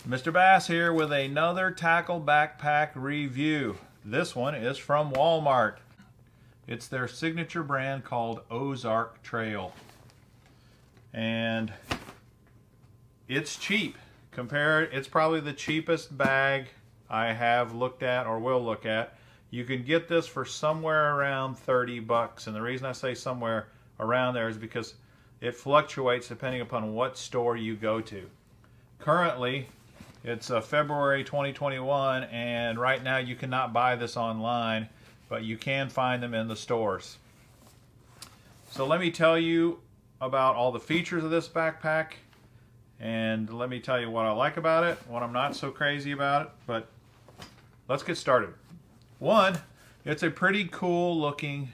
Mr. Bass here with another tackle backpack review. This one is from Walmart. It's their signature brand called Ozark Trail. And it's cheap. It's probably the cheapest bag I have looked at or will look at. You can get this for somewhere around 30 bucks. And the reason I say somewhere around there is because it fluctuates depending upon what store you go to. Currently, it's February 2021, and right now you cannot buy this online, but you can find them in the stores. So let me tell you about all the features of this backpack, and let me tell you what I like about it, what I'm not so crazy about it, but let's get started. One, it's a pretty cool looking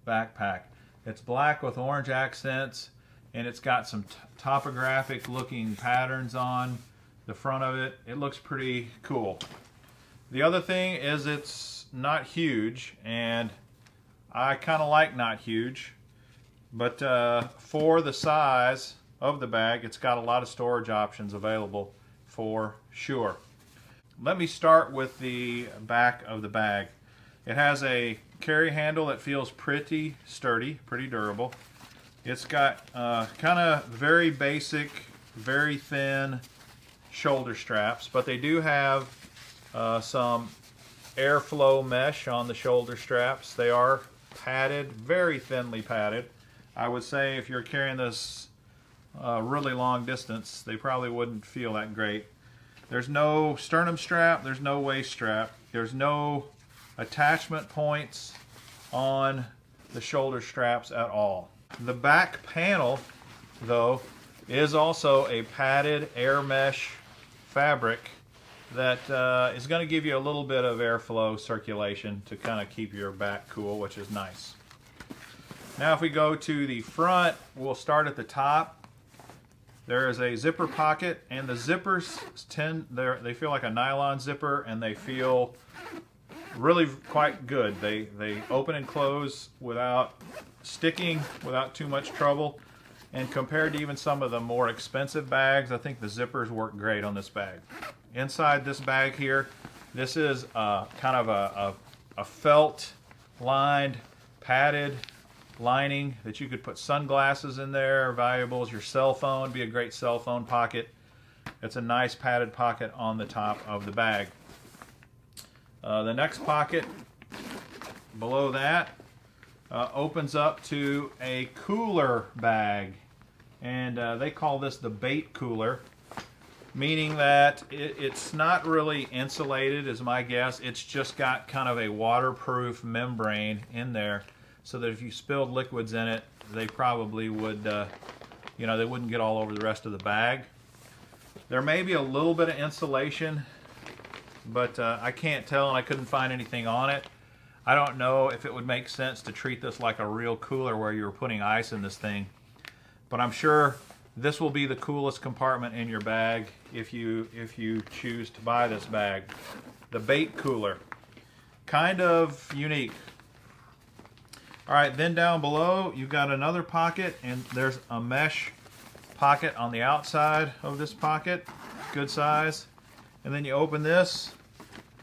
backpack. It's black with orange accents, and it's got some topographic looking patterns on the front of it. It looks pretty cool. The other thing is it's not huge, and I kind of like not huge, but for the size of the bag, it's got a lot of storage options available for sure. Let me start with the back of the bag. It has a carry handle that feels pretty sturdy, pretty durable. It's got kind of very basic, very thin shoulder straps, but they do have some airflow mesh on the shoulder straps. They are padded, very thinly padded. I would say if you're carrying this really long distance, they probably wouldn't feel that great. There's no sternum strap, there's no waist strap, there's no attachment points on the shoulder straps at all. The back panel, though, is also a padded air mesh fabric that is going to give you a little bit of airflow circulation to kind of keep your back cool, which is nice. Now if we go to the front, we'll start at the top. There is a zipper pocket, and the zippers they feel like a nylon zipper, and they feel really quite good. They open and close without sticking, without too much trouble. And compared to even some of the more expensive bags, I think the zippers work great on this bag. Inside this bag here, this is kind of a felt lined, padded lining that you could put sunglasses in there, valuables, your cell phone, be a great cell phone pocket. It's a nice padded pocket on the top of the bag. The next pocket below that opens up to a cooler bag, and they call this the bait cooler, meaning that it's not really insulated, is my guess. It's just got kind of a waterproof membrane in there, so that if you spilled liquids in it, they probably would, they wouldn't get all over the rest of the bag. There may be a little bit of insulation, but I can't tell, and I couldn't find anything on it. I don't know if it would make sense to treat this like a real cooler where you're putting ice in this thing, but I'm sure this will be the coolest compartment in your bag if you choose to buy this bag. The bait cooler, kind of unique. All right, then down below you've got another pocket, and there's a mesh pocket on the outside of this pocket, good size. And then you open this,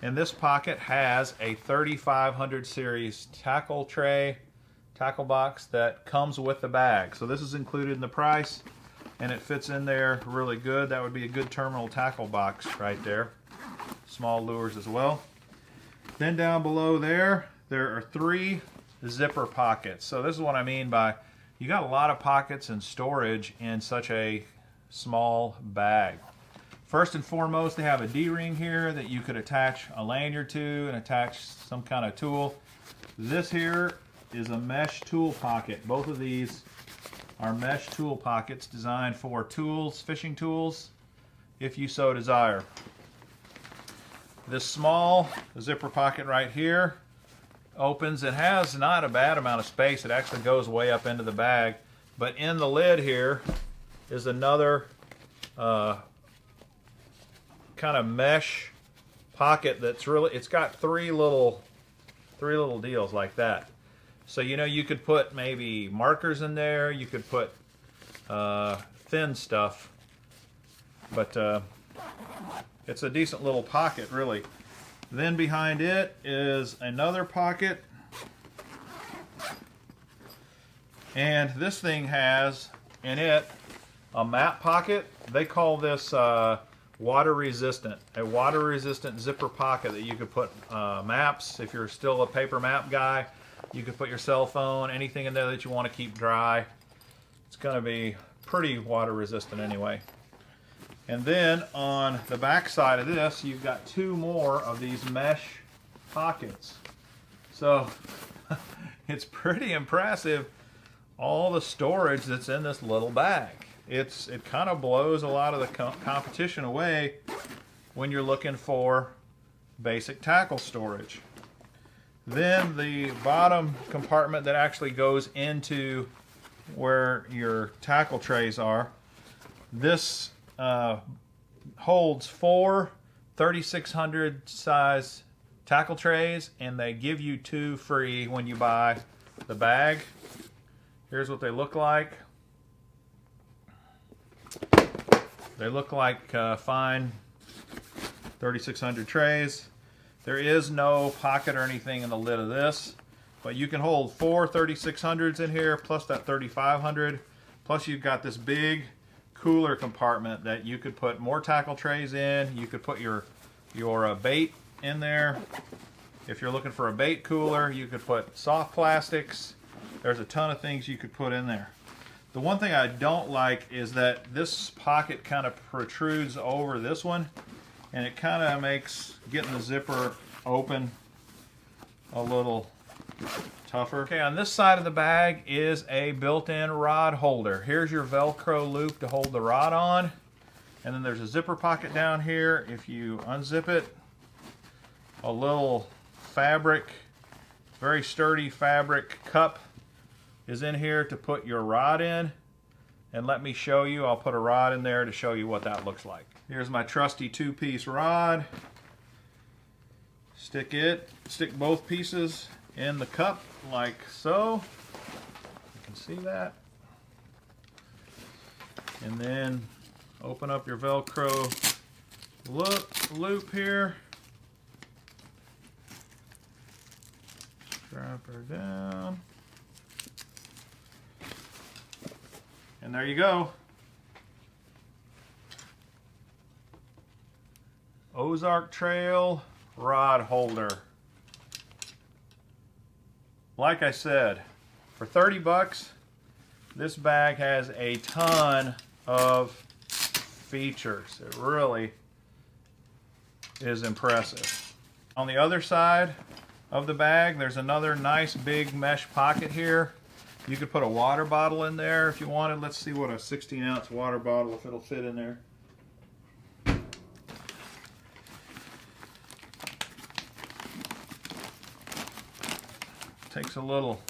and this pocket has a 3500 series tackle box that comes with the bag. So this is included in the price, and it fits in there really good. That would be a good terminal tackle box right there. Small lures as well. Then down below there are 3 zipper pockets. So this is what I mean by you got a lot of pockets and storage in such a small bag. First and foremost, they have a D-ring here that you could attach a lanyard to and attach some kind of tool. This here is a mesh tool pocket. Both of these are mesh tool pockets designed for tools, fishing tools, if you so desire. This small zipper pocket right here opens. It has not a bad amount of space. It actually goes way up into the bag. But in the lid here is another kind of mesh pocket that's it's got three little deals like that. So you could put maybe markers in there, you could put thin stuff, but It's a decent little pocket, really. Then behind it is another pocket. And this thing has in it a map pocket. They call this water resistant. A water resistant zipper pocket that you could put maps. If you're still a paper map guy, you could put your cell phone, anything in there that you want to keep dry. It's going to be pretty water resistant anyway. And then on the back side of this, you've got two more of these mesh pockets. So it's pretty impressive, all the storage that's in this little bag. It kind of blows a lot of the competition away when you're looking for basic tackle storage. Then the bottom compartment that actually goes into where your tackle trays are, this holds 4 3600 size tackle trays, and they give you 2 free when you buy the bag. Here's what they look like. They look like fine 3600 trays. There is no pocket or anything in the lid of this, but you can hold 4 3600s in here plus that 3500. Plus you've got this big cooler compartment that you could put more tackle trays in. You could put your bait in there. If you're looking for a bait cooler, you could put soft plastics. There's a ton of things you could put in there. The one thing I don't like is that this pocket kind of protrudes over this one, and it kind of makes getting the zipper open a little tougher. Okay, on this side of the bag is a built-in rod holder. Here's your Velcro loop to hold the rod on, and then there's a zipper pocket down here. If you unzip it, a little fabric, very sturdy fabric cup is in here to put your rod in. And let me show you, I'll put a rod in there to show you what that looks like. Here's my trusty 2-piece rod. Stick both pieces in the cup like so. You can see that. And then open up your Velcro loop here. Strap her down. And there you go. Ozark Trail rod holder. Like I said, for 30 bucks, this bag has a ton of features. It really is impressive. On the other side of the bag, there's another nice big mesh pocket here. You could put a water bottle in there if you wanted. Let's see what a 16-ounce water bottle, if it'll fit in there. Takes a little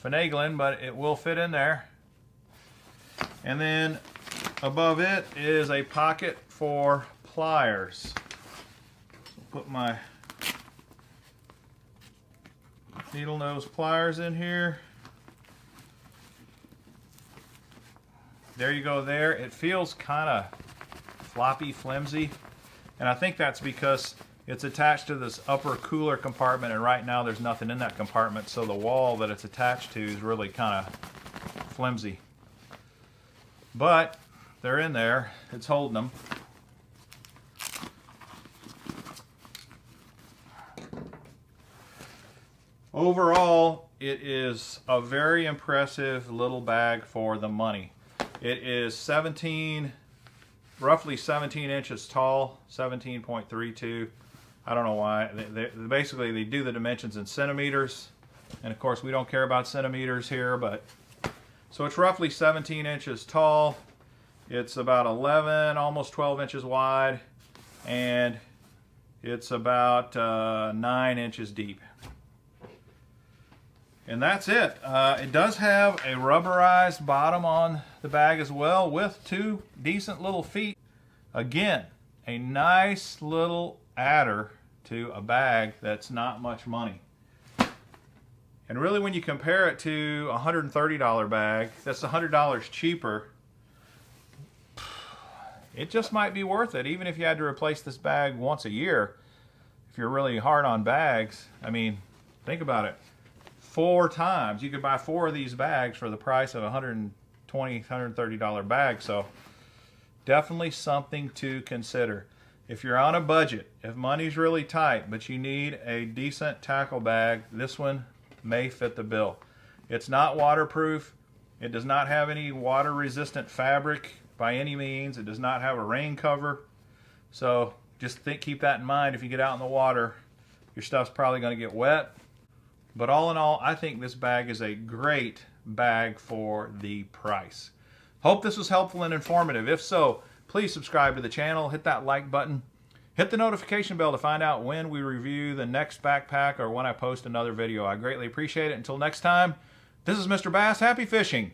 finagling, but it will fit in there. And then above it is a pocket for pliers. Put my needle nose pliers in here. There you go there. It feels kind of floppy, flimsy, and I think that's because it's attached to this upper cooler compartment, and right now there's nothing in that compartment, so the wall that it's attached to is really kind of flimsy. But they're in there. It's holding them. Overall, it is a very impressive little bag for the money. It is roughly 17 inches tall, 17.32. I don't know why. Basically, they do the dimensions in centimeters, and of course, we don't care about centimeters here, but so it's roughly 17 inches tall. It's about 11, almost 12 inches wide, and it's about 9 inches deep. And that's it. It does have a rubberized bottom on the bag as well, with 2 decent little feet. Again, a nice little adder to a bag that's not much money. And really, when you compare it to a $130 bag, that's $100 cheaper. it just might be worth it, even if you had to replace this bag once a year. If you're really hard on bags, I mean, think about it. 4 times. You could buy 4 of these bags for the price of a $120, $130 bag. So definitely something to consider. If you're on a budget, if money's really tight, but you need a decent tackle bag, this one may fit the bill. It's not waterproof. It does not have any water-resistant fabric by any means. It does not have a rain cover. So just keep that in mind. If you get out in the water, your stuff's probably going to get wet. But all in all, I think this bag is a great bag for the price. Hope this was helpful and informative. If so, please subscribe to the channel, hit that like button, hit the notification bell to find out when we review the next backpack or when I post another video. I greatly appreciate it. Until next time, this is Mr. Bass. Happy fishing!